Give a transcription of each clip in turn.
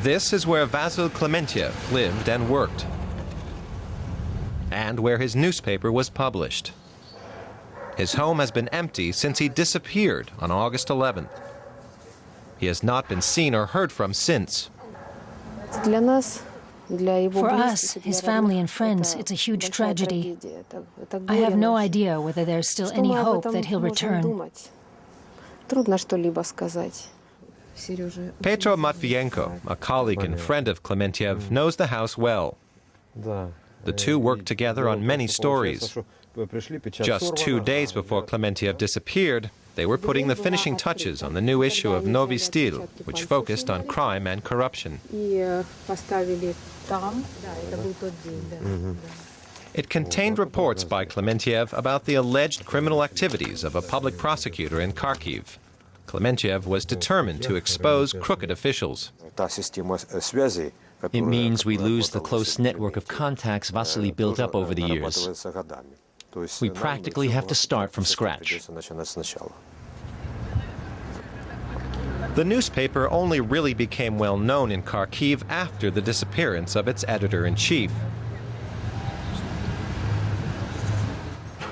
This is where Vasyl Klymentyev lived and worked, and where his newspaper was published. His home has been empty since he disappeared on August 11th. He has not been seen or heard from since. For us, his family and friends, it's a huge tragedy. I have no idea whether there's still any hope that he'll return. Petro Matvienko, a colleague and friend of Klymentyev, knows the house well. The two worked together on many stories. Just 2 days before Klymentyev disappeared, they were putting the finishing touches on the new issue of Novy Stil, which focused on crime and corruption. It contained reports by Klymentyev about the alleged criminal activities of a public prosecutor in Kharkiv. Klymentyev was determined to expose crooked officials. It means we lose the close network of contacts Vasyl built up over the years. We practically have to start from scratch. The newspaper only really became well known in Kharkiv after the disappearance of its editor-in-chief.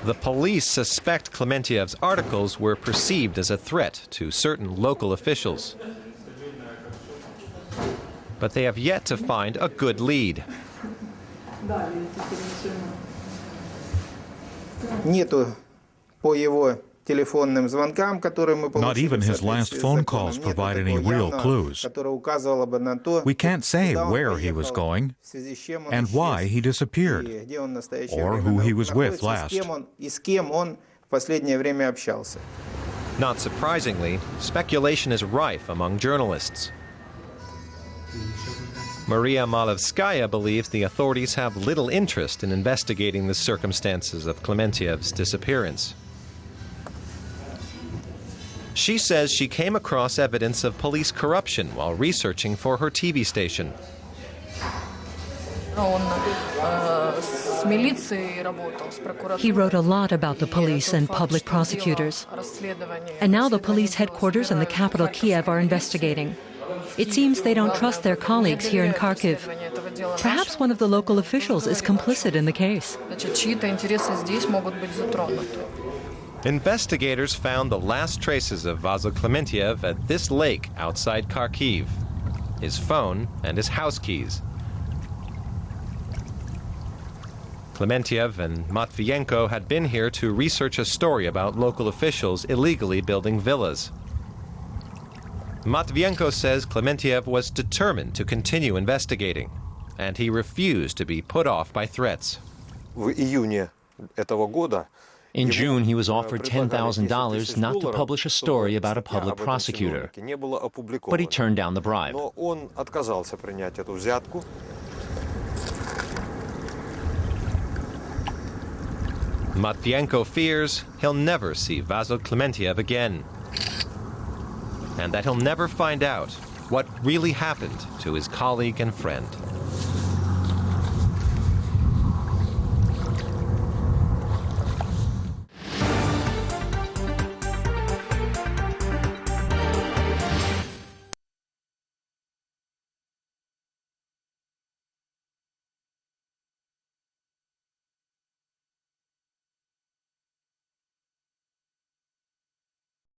The police suspect Klymentyev's articles were perceived as a threat to certain local officials. But they have yet to find a good lead. Not even his last phone calls provide any real clues. We can't say where he was going and why he disappeared, or who he was with last. Not surprisingly, speculation is rife among journalists. Maria Malevskaya believes the authorities have little interest in investigating the circumstances of Klymentyev's disappearance. She says she came across evidence of police corruption while researching for her TV station. He wrote a lot about the police and public prosecutors. And now the police headquarters and the capital Kiev are investigating. It seems they don't trust their colleagues here in Kharkiv. Perhaps one of the local officials is complicit in the case. Investigators found the last traces of Vasyl Klymentyev at this lake outside Kharkiv, his phone and his house keys. Klymentyev and Matvienko had been here to research a story about local officials illegally building villas. Matvienko says Klymentyev was determined to continue investigating, and he refused to be put off by threats. In June, he was offered $10,000 not to publish a story about a public prosecutor, but he turned down the bribe. Matvienko fears he'll never see Vasyl Klymentyev again, and that he'll never find out what really happened to his colleague and friend.